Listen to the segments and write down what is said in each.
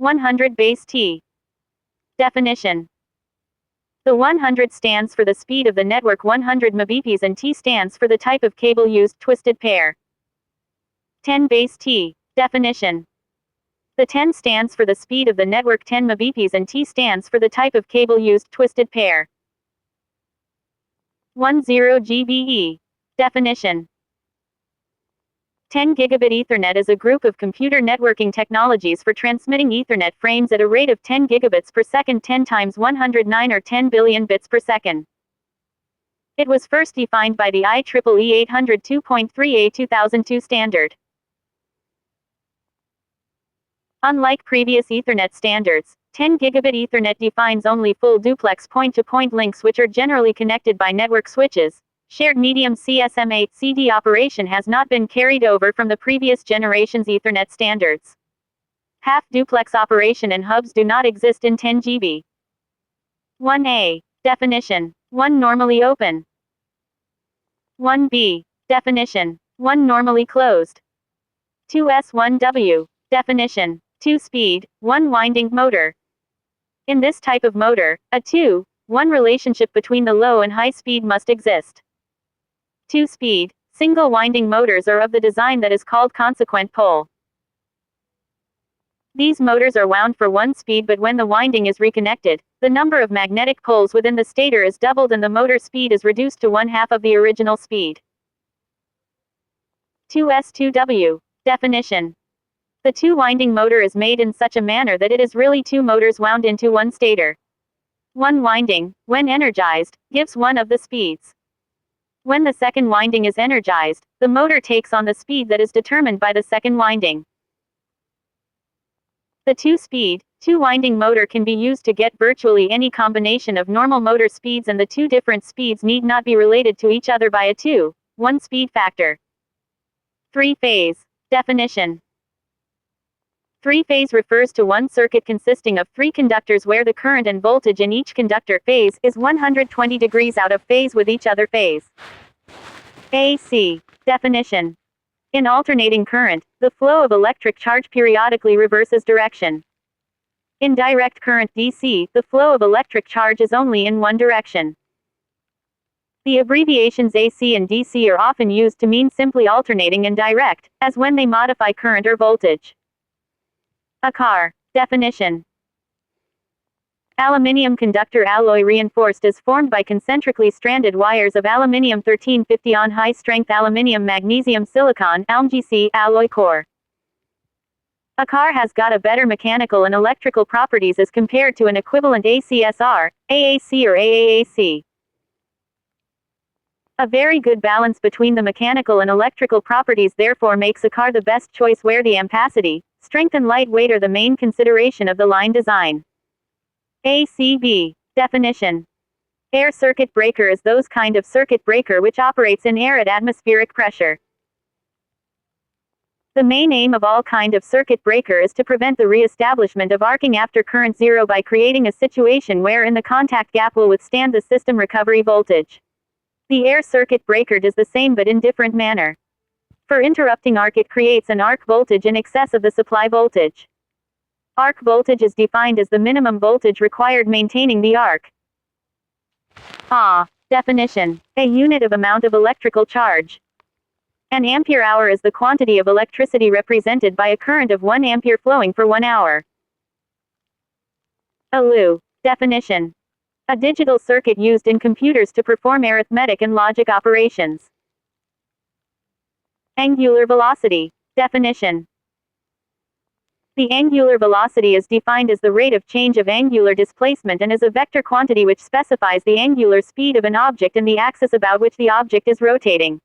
100 base T. Definition. The 100 stands for the speed of the network 100 Mbps and T stands for the type of cable used, twisted pair. 10 base T. Definition. The 10 stands for the speed of the network 10 Mbps and T stands for the type of cable used, twisted pair. 10 GBE. Definition. 10 gigabit Ethernet is a group of computer networking technologies for transmitting Ethernet frames at a rate of 10 gigabits per second 10 times 109 or 10 billion bits per second. It was first defined by the IEEE 802.3A 2002 standard. Unlike previous Ethernet standards, 10 gigabit Ethernet defines only full duplex point-to-point links which are generally connected by network switches. Shared medium CSMA CD operation has not been carried over from the previous generation's Ethernet standards. Half-duplex operation and hubs do not exist in 10 GB. 1A. Definition. 1 normally open. 1B. Definition. 1 normally closed. 2S1W. Definition. 2 speed, 1 winding motor. In this type of motor, a 2-1 relationship between the low and high speed must exist. 2-speed, single-winding motors are of the design that is called consequent pole. These motors are wound for 1 speed, but when the winding is reconnected, the number of magnetic poles within the stator is doubled and the motor speed is reduced to 1/2 of the original speed. 2S2W. Definition. The 2-winding motor is made in such a manner that it is really 2 motors wound into 1 stator. 1 winding, when energized, gives 1 of the speeds. When the second winding is energized, the motor takes on the speed that is determined by the second winding. The 2-speed, 2-winding motor can be used to get virtually any combination of normal motor speeds, and the 2 different speeds need not be related to each other by a 2:1 speed factor. 3-phase. Definition. 3-phase refers to one circuit consisting of 3 conductors where the current and voltage in each conductor phase is 120 degrees out of phase with each other phase. AC. Definition. In alternating current, the flow of electric charge periodically reverses direction. In direct current DC, the flow of electric charge is only in one direction. The abbreviations AC and DC are often used to mean simply alternating and direct, as when they modify current or voltage. A car. Definition. Aluminium conductor alloy reinforced is formed by concentrically stranded wires of aluminium 1350 on high-strength aluminium magnesium silicon AlMgC alloy core. A car has got a better mechanical and electrical properties as compared to an equivalent ACSR, AAC or AAAC. A very good balance between the mechanical and electrical properties therefore makes a car the best choice where the ampacity, strength and lightweight are the main consideration of the line design. ACB. Definition. Air circuit breaker is those kind of circuit breaker which operates in air at atmospheric pressure. The main aim of all kind of circuit breaker is to prevent the re-establishment of arcing after current zero by creating a situation wherein the contact gap will withstand the system recovery voltage. The air circuit breaker does the same but in different manner. For interrupting arc, it creates an arc voltage in excess of the supply voltage. Arc voltage is defined as the minimum voltage required maintaining the arc. Definition. A unit of amount of electrical charge. An ampere hour is the quantity of electricity represented by a current of 1 ampere flowing for 1 hour. A LU. Definition. A digital circuit used in computers to perform arithmetic and logic operations. Angular velocity. Definition. The angular velocity is defined as the rate of change of angular displacement and is a vector quantity which specifies the angular speed of an object and the axis about which the object is rotating.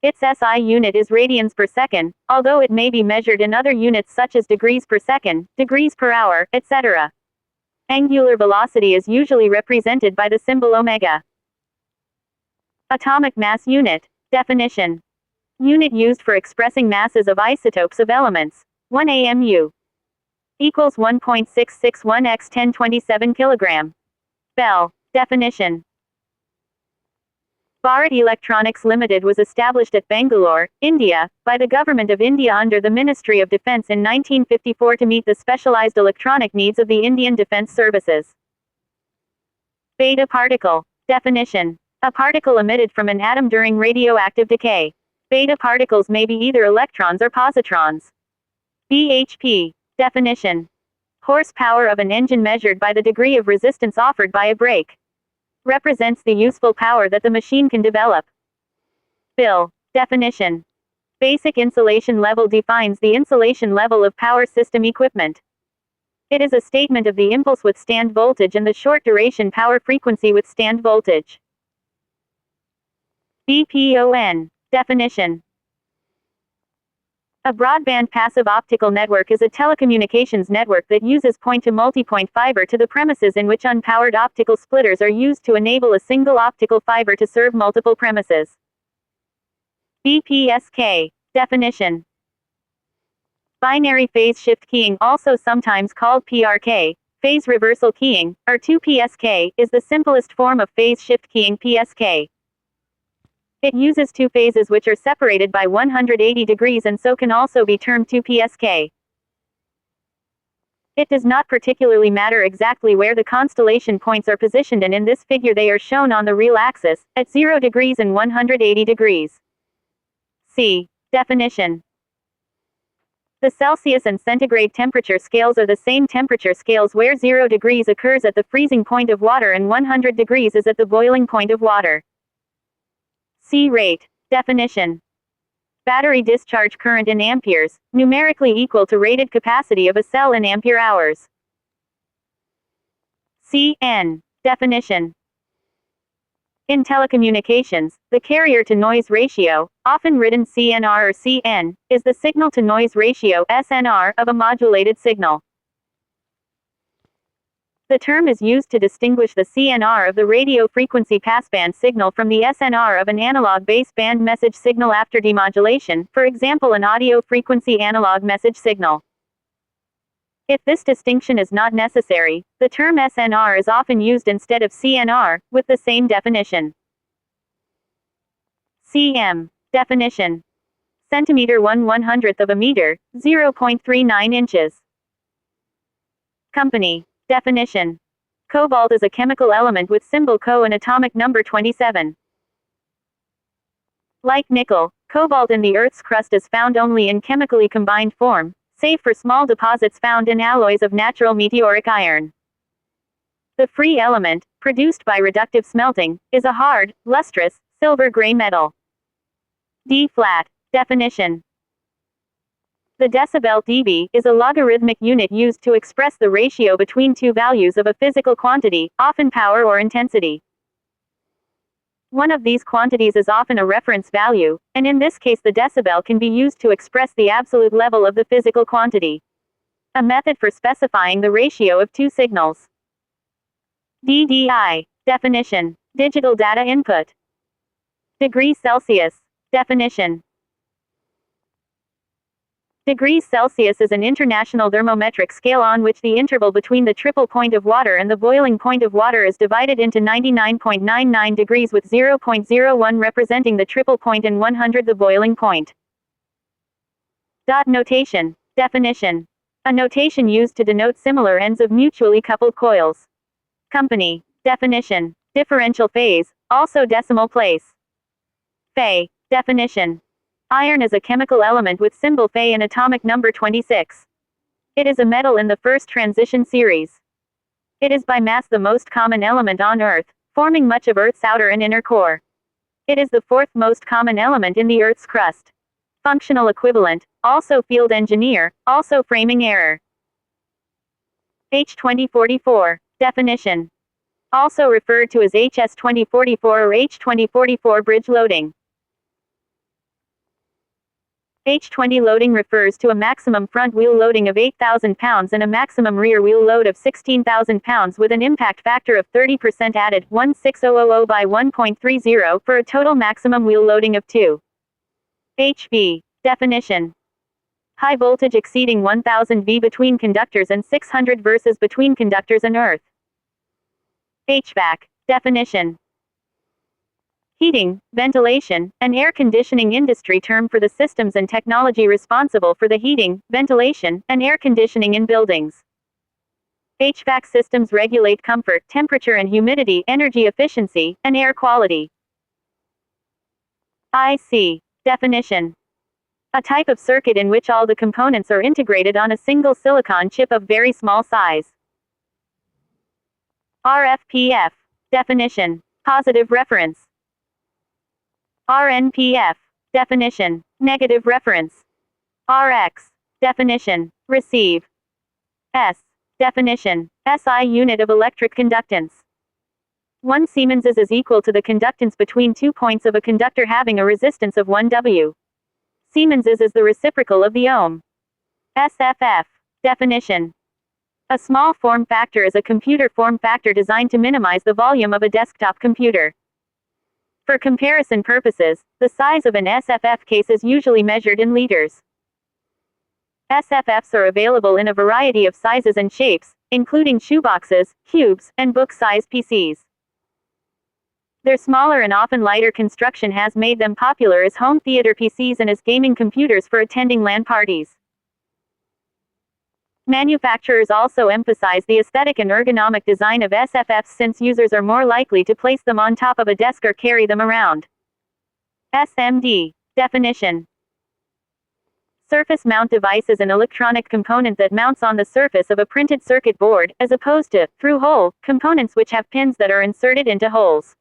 Its SI unit is radians per second, although it may be measured in other units such as degrees per second, degrees per hour, etc. Angular velocity is usually represented by the symbol omega. Atomic mass unit. Definition. Unit used for expressing masses of isotopes of elements. 1 AMU equals 1.661 x 1027 kg. Bell. Definition. Bharat Electronics Limited was established at Bangalore, India, by the Government of India under the Ministry of Defence in 1954 to meet the specialized electronic needs of the Indian Defence Services. Beta particle. Definition. A particle emitted from an atom during radioactive decay. Beta particles may be either electrons or positrons. bhp. Definition. Horsepower of an engine measured by the degree of resistance offered by a brake. Represents the useful power that the machine can develop. Bill. Definition. Basic insulation level defines the insulation level of power system equipment. It is a statement of the impulse withstand voltage and the short duration power frequency withstand voltage. BPON. Definition. A broadband passive optical network is a telecommunications network that uses point-to-multipoint fiber to the premises in which unpowered optical splitters are used to enable a single optical fiber to serve multiple premises. BPSK. Definition. Binary phase shift keying, also sometimes called PRK, phase reversal keying, or 2PSK, is the simplest form of phase shift keying PSK. It uses two phases which are separated by 180 degrees and so can also be termed 2PSK. It does not particularly matter exactly where the constellation points are positioned, and in this figure they are shown on the real axis, at 0 degrees and 180 degrees. C. Definition. The Celsius and centigrade temperature scales are the same temperature scales where 0 degrees occurs at the freezing point of water and 100 degrees is at the boiling point of water. C. Rate. Definition. Battery discharge current in amperes, numerically equal to rated capacity of a cell in ampere hours. CN. Definition. In telecommunications, the carrier-to-noise ratio, often written CNR or CN, is the signal-to-noise ratio SNR of a modulated signal. The term is used to distinguish the CNR of the radio frequency passband signal from the SNR of an analog baseband message signal after demodulation, for example an audio frequency analog message signal. If this distinction is not necessary, the term SNR is often used instead of CNR, with the same definition. cm. Definition. Centimeter 1/100th of a meter, 0.39 inches. Company. Definition. Cobalt is a chemical element with symbol Co and atomic number 27. Like nickel, cobalt in the Earth's crust is found only in chemically combined form, save for small deposits found in alloys of natural meteoric iron. The free element, produced by reductive smelting, is a hard, lustrous, silver-gray metal. D-flat. Definition. The decibel dB is a logarithmic unit used to express the ratio between two values of a physical quantity, often power or intensity. One of these quantities is often a reference value, and in this case the decibel can be used to express the absolute level of the physical quantity. A method for specifying the ratio of two signals. DDI. Definition. Digital data input. Degrees Celsius. Definition. Degrees Celsius is an international thermometric scale on which the interval between the triple point of water and the boiling point of water is divided into 99.99 degrees with 0.01 representing the triple point and 100 the boiling point. Dot notation. Definition. A notation used to denote similar ends of mutually coupled coils. Company. Definition. Differential phase, also decimal place. Fe. Definition. Iron is a chemical element with symbol Fe and atomic number 26. It is a metal in the first transition series. It is by mass the most common element on Earth, forming much of Earth's outer and inner core. It is the fourth most common element in the Earth's crust. Functional equivalent, also field engineer, also framing error. H2044. Definition. Also referred to as HS2044 or H2044 bridge loading. H20 loading refers to a maximum front wheel loading of 8,000 pounds and a maximum rear wheel load of 16,000 pounds with an impact factor of 30% added 16000 by 1.30 for a total maximum wheel loading of 2. HV. Definition. High voltage exceeding 1000 V between conductors and 600 versus between conductors and earth. HVAC. Definition. Heating, ventilation, and air conditioning industry term for the systems and technology responsible for the heating, ventilation, and air conditioning in buildings. HVAC systems regulate comfort, temperature and humidity, energy efficiency, and air quality. IC. Definition. A type of circuit in which all the components are integrated on a single silicon chip of very small size. RFPF. Definition. Positive reference. RNPF. Definition. Negative reference. RX. Definition. Receive. S. Definition. SI unit of electric conductance. 1 Siemens is equal to the conductance between 2 points of a conductor having a resistance of 1 W. Siemens is the reciprocal of the ohm. SFF. Definition. A small form factor is a computer form factor designed to minimize the volume of a desktop computer. For comparison purposes, the size of an SFF case is usually measured in liters. SFFs are available in a variety of sizes and shapes, including shoeboxes, cubes, and book-sized PCs. Their smaller and often lighter construction has made them popular as home theater PCs and as gaming computers for attending LAN parties. Manufacturers also emphasize the aesthetic and ergonomic design of SFFs since users are more likely to place them on top of a desk or carry them around. SMD. Definition. Surface mount device is an electronic component that mounts on the surface of a printed circuit board, as opposed to through-hole components which have pins that are inserted into holes.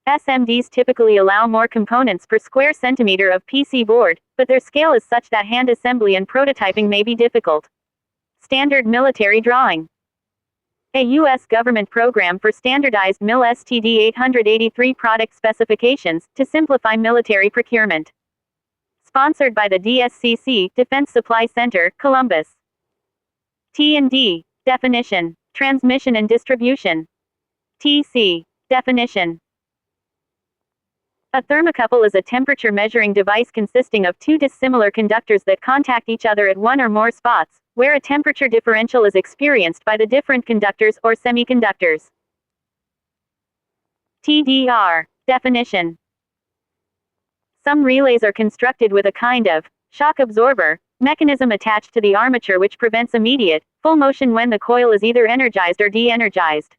SMDs typically allow more components per square centimeter of PC board, but their scale is such that hand assembly and prototyping may be difficult. Standard military drawing. A U.S. government program for standardized MIL STD 883 product specifications to simplify military procurement. Sponsored by the DSCC, Defense Supply Center, Columbus. T&D. Definition. Transmission and distribution. TC. Definition. A thermocouple is a temperature measuring device consisting of 2 dissimilar conductors that contact each other at 1 or more spots, where a temperature differential is experienced by the different conductors or semiconductors. TDR. Definition. Some relays are constructed with a kind of shock absorber mechanism attached to the armature which prevents immediate, full motion when the coil is either energized or de-energized.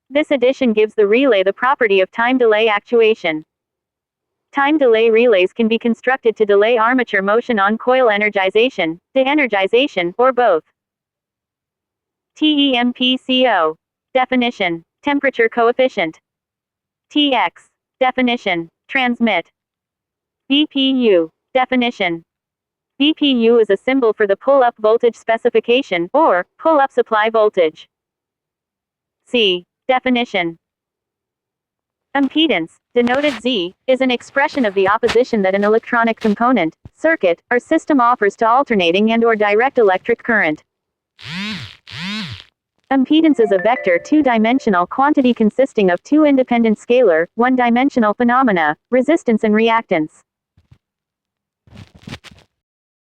This addition gives the relay the property of time delay actuation. Time delay relays can be constructed to delay armature motion on coil energization, de-energization, or both. TEMPCO. Definition. Temperature coefficient. TX. Definition. Transmit. VPU. Definition. VPU is a symbol for the pull-up voltage specification, or pull-up supply voltage. C. Definition. Impedance, denoted Z, is an expression of the opposition that an electronic component, circuit, or system offers to alternating and/or direct electric current. Impedance is a vector two-dimensional quantity consisting of 2 independent scalar, one-dimensional phenomena, resistance and reactance.